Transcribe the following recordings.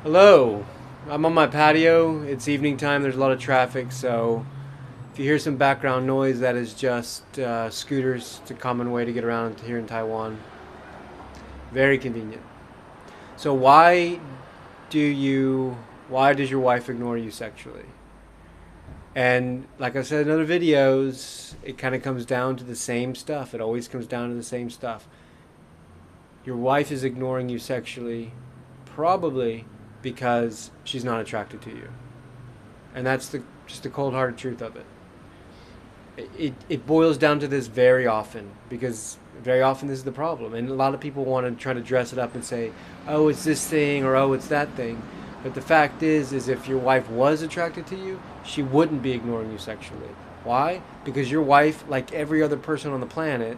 Hello, I'm on my patio. It's evening time. There's a lot of traffic, so if you hear some background noise, that is just scooters. It's a common way to get around here in Taiwan. Very convenient. So do you, why does your wife ignore you sexually? And like I said in other videos, it kind of comes down to the same stuff. It always comes down to the same stuff. Your wife is ignoring you sexually, probably because she's not attracted to you. And that's just the cold hard truth of it. It boils down to this very often, because very often this is the problem, and a lot of people want to try to dress it up and say, oh, it's this thing, or oh, it's that thing. But the fact is if your wife was attracted to you, she wouldn't be ignoring you sexually. Why? Because your wife, like every other person on the planet,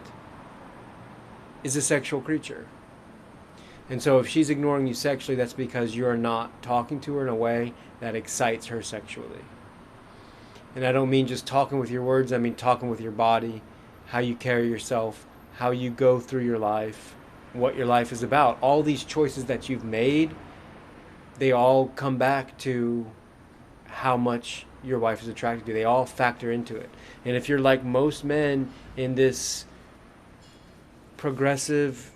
is a sexual creature. And so if she's ignoring you sexually, that's because you're not talking to her in a way that excites her sexually. And I don't mean just talking with your words, I mean talking with your body, how you carry yourself, how you go through your life, what your life is about. All these choices that you've made, they all come back to how much your wife is attracted to you. They all factor into it. And if you're like most men in this progressive,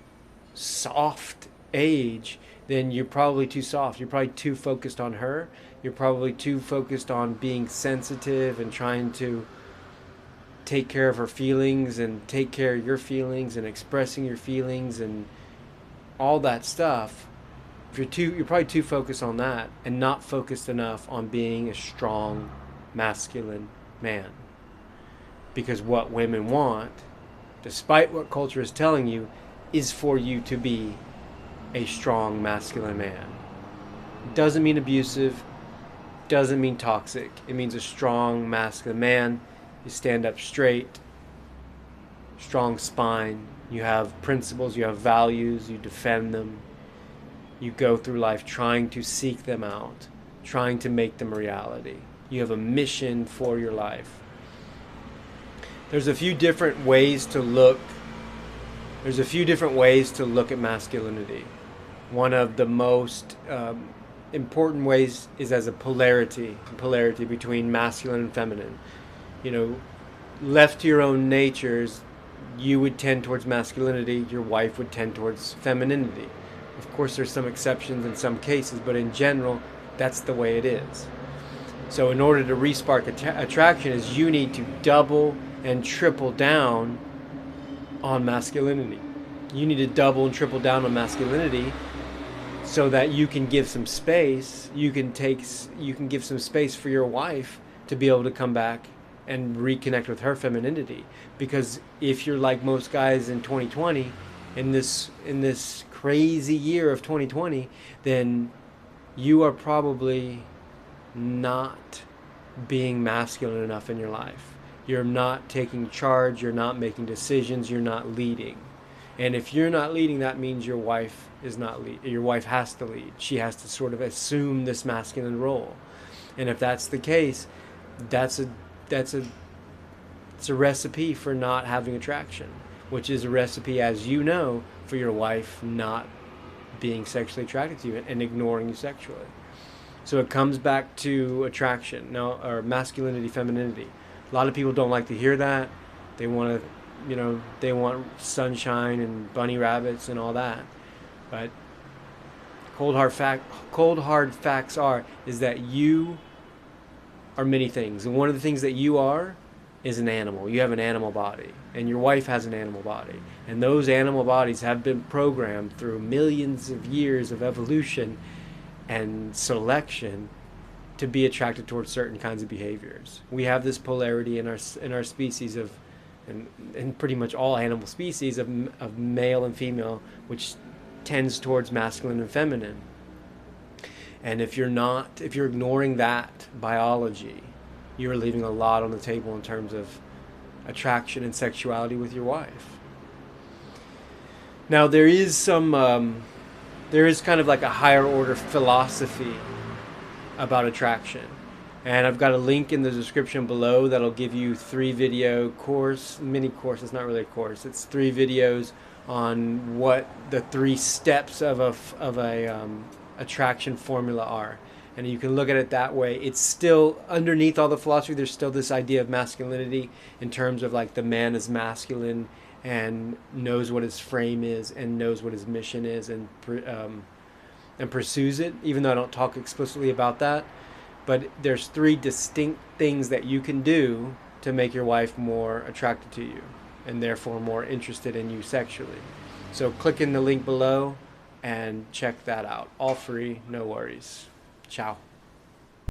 soft age, then you're probably too soft. You're probably too focused on her. You're probably too focused on being sensitive and trying to take care of her feelings and take care of your feelings and expressing your feelings and all that stuff. If you're probably too focused on that and not focused enough on being a strong, masculine man. Because what women want, despite what culture is telling you, is for you to be a strong, masculine man. Doesn't mean abusive, doesn't mean toxic. It means a strong, masculine man. You stand up straight, strong spine. You have principles, you have values, you defend them. You go through life trying to seek them out, trying to make them a reality. You have a mission for your life. There's a few different ways to look. There's a few different ways to look at masculinity. One of the most important ways is as a polarity between masculine and feminine. You know, left to your own natures, you would tend towards masculinity, your wife would tend towards femininity. Of course, there's some exceptions in some cases, but in general, that's the way it is. So in order to re-spark attraction is you need to double and triple down on masculinity. You need to double and triple down on masculinity so that you can give some space. You can give some space for your wife to be able to come back and reconnect with her femininity. Because if you're like most guys in 2020, in this crazy year of 2020, then you are probably not being masculine enough in your life. You're not taking charge, you're not making decisions, you're not leading. And if you're not leading, that means your wife is not lead. Your wife has to lead. She has to sort of assume this masculine role. And if that's the case, that's a it's a recipe for not having attraction, which is a recipe, as you know, for your wife not being sexually attracted to you and ignoring you sexually. So it comes back to attraction, now, or masculinity, femininity. A lot of people don't like to hear that. They want they want sunshine and bunny rabbits and all that. But cold hard facts is that you are many things, and one of the things that you are is an animal. You have an animal body, and your wife has an animal body, and those animal bodies have been programmed through millions of years of evolution and selection to be attracted towards certain kinds of behaviors. We have this polarity in our species of, and pretty much all animal species of male and female, which tends towards masculine and feminine. And if you're ignoring that biology, you're leaving a lot on the table in terms of attraction and sexuality with your wife. Now there is kind of like a higher order philosophy about attraction. And I've got a link in the description below that'll give you 3 video mini course. It's not really a course. It's 3 videos on what the 3 steps of a attraction formula are. And you can look at it that way. It's still underneath all the philosophy. There's still this idea of masculinity in terms of like the man is masculine and knows what his frame is and knows what his mission is and pursues it. Even though I don't talk explicitly about that, but there's three distinct things that you can do to make your wife more attracted to you and therefore more interested in you sexually. So click in the link below and check that out. All free, no worries. Ciao.